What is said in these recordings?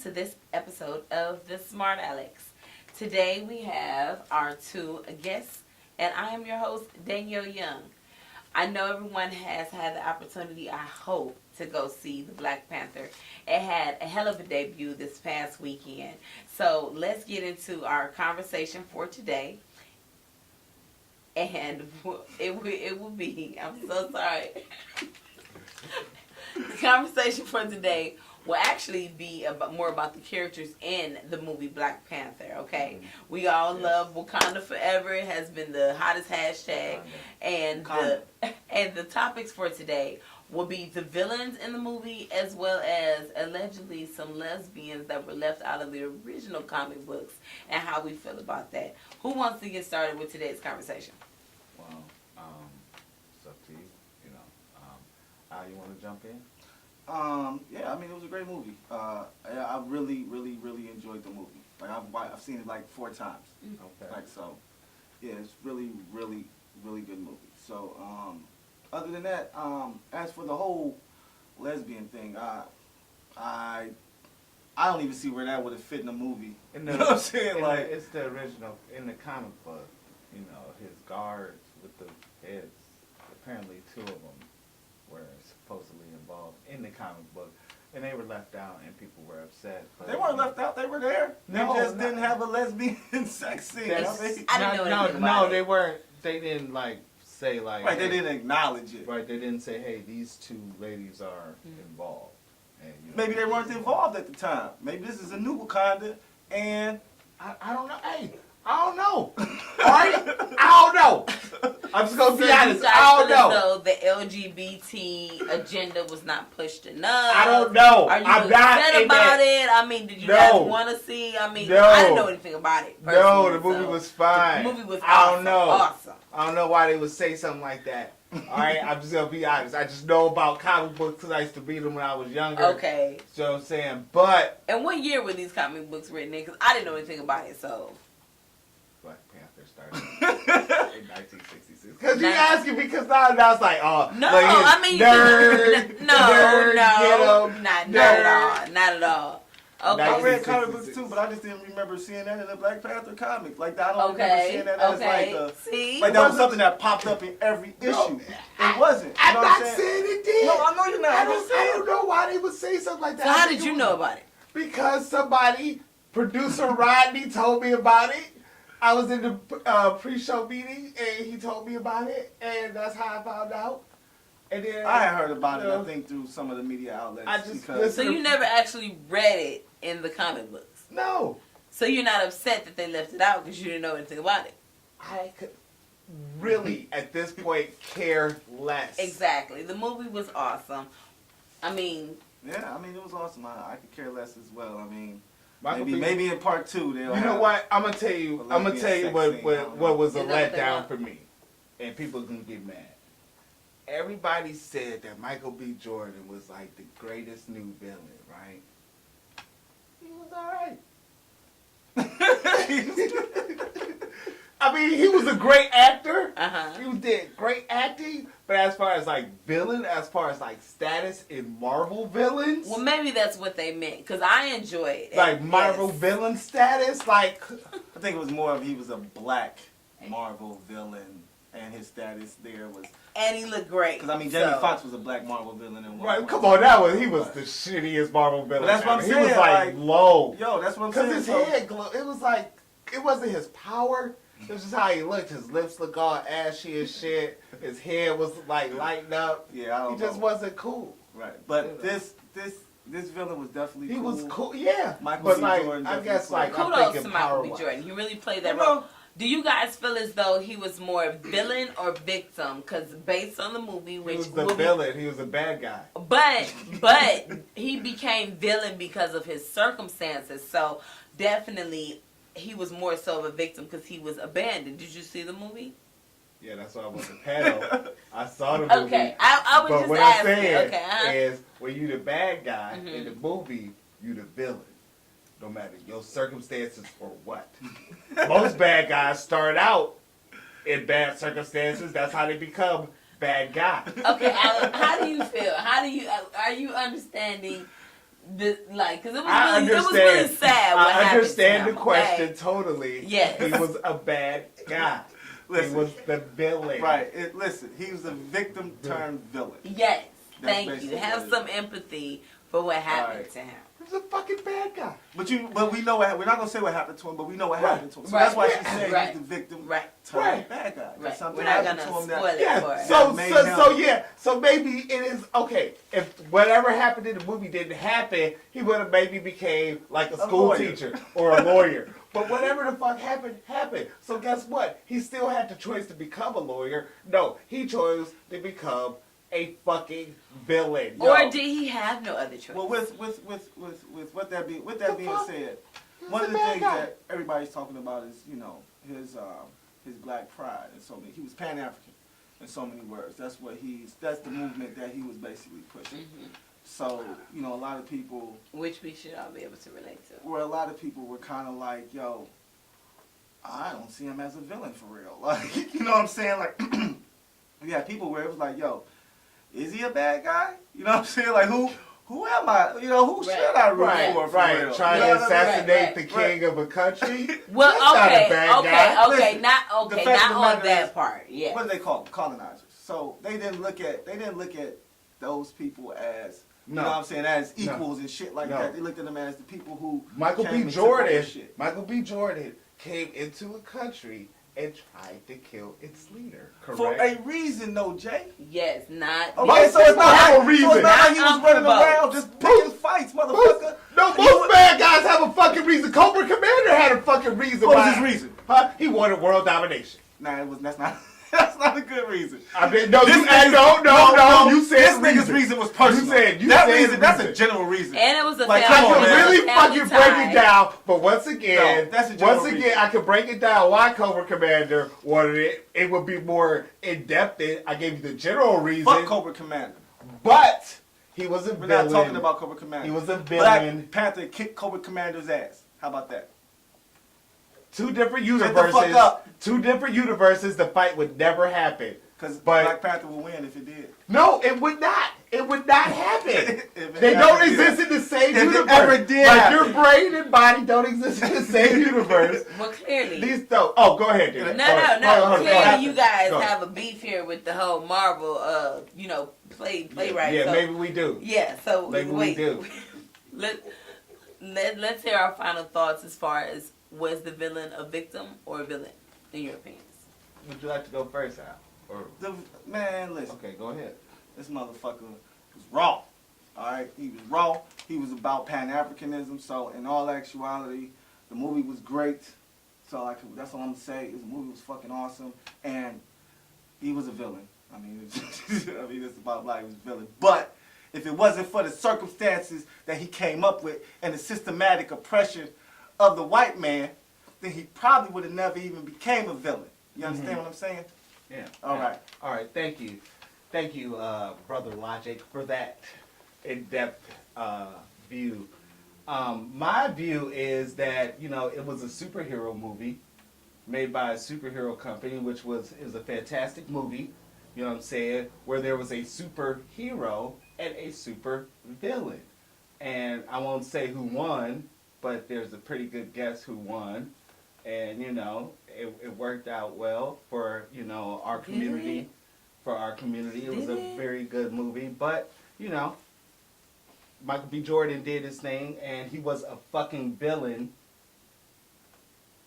to this episode of the Smartalecs. Today we have our two guests, and I am your host, Danielle Young. I know everyone has had the opportunity, I hope, to go see the Black Panther. It had a hell of a debut this past weekend. So let's get into our conversation for today. And it will be, I'm so sorry. The conversation for today will actually be more about the characters in the movie Black Panther, okay? We all love Wakanda Forever. It has been the hottest hashtag. And the topics for today will be the villains in the movie, as well as allegedly some lesbians that were left out of the original comic books and how we feel about that. Who wants to get started with today's conversation? Well, it's up to you. Al, you want to jump in? Yeah, I mean, it was a great movie. I really enjoyed the movie. Like, I've seen it like 4 times. Okay. Like, so, yeah, it's really good movie. So, other than that, as for the whole lesbian thing, I don't even see where that would have fit in the movie. You know what I'm saying? It's the original, in the comic book, his guards with the heads, apparently 2 of them were supposedly involved in the comic book, and they were left out, and people were upset. But they weren't left out; they were there. No, they just didn't have a lesbian sex scene. I didn't know anything about no, it. they weren't. They didn't say right. Hey, they didn't acknowledge it. Right. They didn't say, "Hey, these 2 ladies are involved." And, Maybe they weren't involved at the time. Maybe this is a new Wakanda, and I don't know. Hey, I don't know. Alright? I don't know. I'm just gonna be honest. I don't know. So the LGBT agenda was not pushed enough. I don't know. Are you I'm not upset about it? I mean, did you guys want to see? I mean, I didn't know anything about it. No, the movie was fine. The movie was I don't know. Awesome. I don't know why they would say something like that. Alright, I'm just gonna be honest. I just know about comic books because I used to read them when I was younger. Okay. So I'm saying, but. And what year were these comic books written in? Because I didn't know anything about it, so. Black Panther started in 1966. Because you asking me, because now it's like, oh, no, like I mean, nerd, not at all. Okay. I read comic books too, but I just didn't remember seeing that in the Black Panther comic. Like, I don't remember seeing that as like that was something that popped up in every issue. It wasn't. I'm not saying it did. No, I know you're not. I don't know why they would say something like that. So how did you know about it? Because somebody, producer Rodney, told me about it. I was in the pre-show meeting, and he told me about it, and that's how I found out. And then I had heard about it, I think, through some of the media outlets. So you never actually read it in the comic books? No. So you're not upset that they left it out because you didn't know anything about it? I could really, at this point, care less. Exactly. The movie was awesome. I mean... Yeah, I mean, it was awesome. I could care less as well. I mean... Maybe in part 2 they'll. You know what? I'm gonna tell you what was a letdown for me, and people can get mad. Everybody said that Micheal B. Jordan was like the greatest new villain, right? He was alright. I mean, he was a great actor. He did great acting, but as far as like villain, as far as like status in Marvel villains, well, maybe that's what they meant because I enjoy it. Like Marvel villain status, like I think it was more of he was a black Marvel villain, and his status there was. And he looked great. Because I mean, Jamie Foxx was a black Marvel villain in right. Come on, he was the shittiest Marvel villain. But that's what I'm saying. He was like low. Yo, that's what I'm saying. Because his head glowed. It was like it wasn't his power. It was just how he looked. His lips looked all ashy as shit. His hair was like lighting up. Yeah, I don't know. He just wasn't cool. Right. But this villain was definitely he cool. was cool, yeah. Micheal B. Like, Jordan. I guess like kudos I'm thinking to Micheal B. power-wise. Jordan. He really played that role. Do you guys feel as though he was more villain or victim? Because based on the movie, which he was the villain, he was a bad guy. But he became villain because of his circumstances. So definitely, he was more so of a victim because he was abandoned. Did you see the movie? Yeah, that's why I was the panel. I saw the movie. Okay, I was but just what asking. I'm saying Okay, is, when you the bad guy in the movie, you the villain. No matter your circumstances or what. Most bad guys start out in bad circumstances. That's how they become bad guys. Okay, Alan, how do you feel? Are you understanding because it was really sad what happened. I understand to him, the question totally. Yes. He was a bad guy. Listen, he was the villain. Right. Listen, he was a victim turned villain. Yes. That's Thank you. Have some empathy for what happened to him. He was a fucking bad guy. But we know we're not gonna say what happened to him, but we know what happened to him. So Right. that's why she said Right. he's the victim Right. bad guy. Right. We're not gonna spoil it for him. So maybe it is okay. If whatever happened in the movie didn't happen, he would have maybe became like a school teacher or a lawyer. But whatever the fuck happened. So guess what? He still had the choice to become a lawyer. No, he chose to become a fucking villain. Or did he have no other choice? Well, with that being said, one of the things that everybody's talking about is his black pride, and so he was Pan-African in so many words. That's the movement that he was basically pushing. Mm-hmm. So a lot of people, which we should all be able to relate to. Where a lot of people were kind of like, yo, I don't see him as a villain for real. Like, you know what I'm saying? Like, we had people where it was like, yo, is he a bad guy? You know what I'm saying? Like, who am I? Who should I root for real? Trying to assassinate the king of a country? Well, that's not a bad guy. Listen, not on that part. Yeah. What do they call them? Colonizers. So they didn't look at those people as you know what I'm saying, as equals and shit like that. They looked at them as the people who Micheal B. Jordan came into a country and tried to kill its leader. Correct? For a reason, though, Jay. Yes, not. Okay, so it's not a reason. So it's not like he was running around just picking fights, motherfucker. Most bad guys have a fucking reason. Cobra Commander had a fucking reason. What was his reason? He wanted world domination. Nah, that's not. That's not a good reason. I mean, no. You said this nigga's reason was personal. That's a general reason. And it was a I can really fucking break it down, but once again, I can break it down why Cobra Commander wanted it. It would be more in depth. I gave you the general reason. Fuck Cobra Commander. But he was a villain. We're not talking about Cobra Commander. He was a villain. Black Panther kicked Cobra Commander's ass. How about that? Two different universes. Two different universes. The fight would never happen. Because Black Panther would win if it did. No, it would not. It would not happen. They don't exist in the same universe. It ever did like your brain and body don't exist in the same universe. Well, clearly. These don't. Oh, go ahead, dude. No. Clearly, you guys have a beef here with the whole Marvel, playwright. Yeah, so, maybe we do. Yeah. So maybe we do. Let's hear our final thoughts as far as was the villain a victim or a villain in your opinions? Would you like to go first, Al? Man, listen. Okay, go ahead. This motherfucker was raw. Alright? He was raw. He was about Pan-Africanism. So, in all actuality, the movie was great. So, that's all I'm going to say. The movie was fucking awesome. And he was a villain. I mean, it's about life. He was a villain. But, if it wasn't for the circumstances that he came up with and the systematic oppression of the white man, then he probably would have never even became a villain. You understand what I'm saying? Yeah. All right. Thank you, Brother Logic, for that in-depth view. My view is that it was a superhero movie made by a superhero company, which is a fantastic movie. You know what I'm saying? Where there was a superhero and a super villain, and I won't say who won, but there's a pretty good guess who won, and it worked out well for our community. For our community, it was a very good movie. But Micheal B. Jordan did his thing, and he was a fucking villain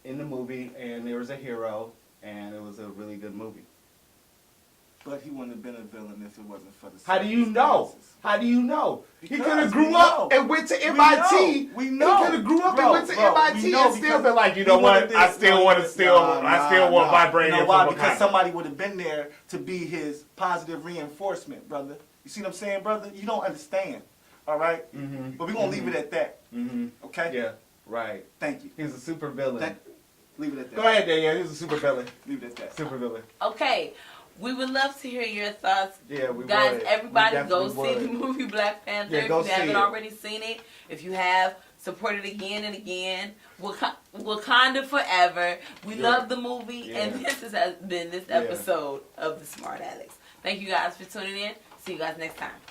in the movie, and there was a hero, and it was a really good movie. But he wouldn't have been a villain if it wasn't for the How do you know? How do you know? Because he could have grew up and went to MIT. We know. He could have grew up and went to MIT and still been like, what? I still want my brain. You know why? Because somebody would have been there to be his positive reinforcement, brother. You see what I'm saying, brother? You don't understand. All right? Mm-hmm. But we're going to leave it at that. Mm-hmm. Okay? Yeah. Right. Thank you. He's a super villain. Leave it at that. Go ahead, Danielle. He's a super villain. Leave it at that. Super villain. Okay. We would love to hear your thoughts. Yeah, we guys, would. everybody go see the movie Black Panther if you haven't already seen it. If you have, support it again and again. Wakanda forever. We love the movie, and this has been this episode of the Smart Alex. Thank you guys for tuning in. See you guys next time.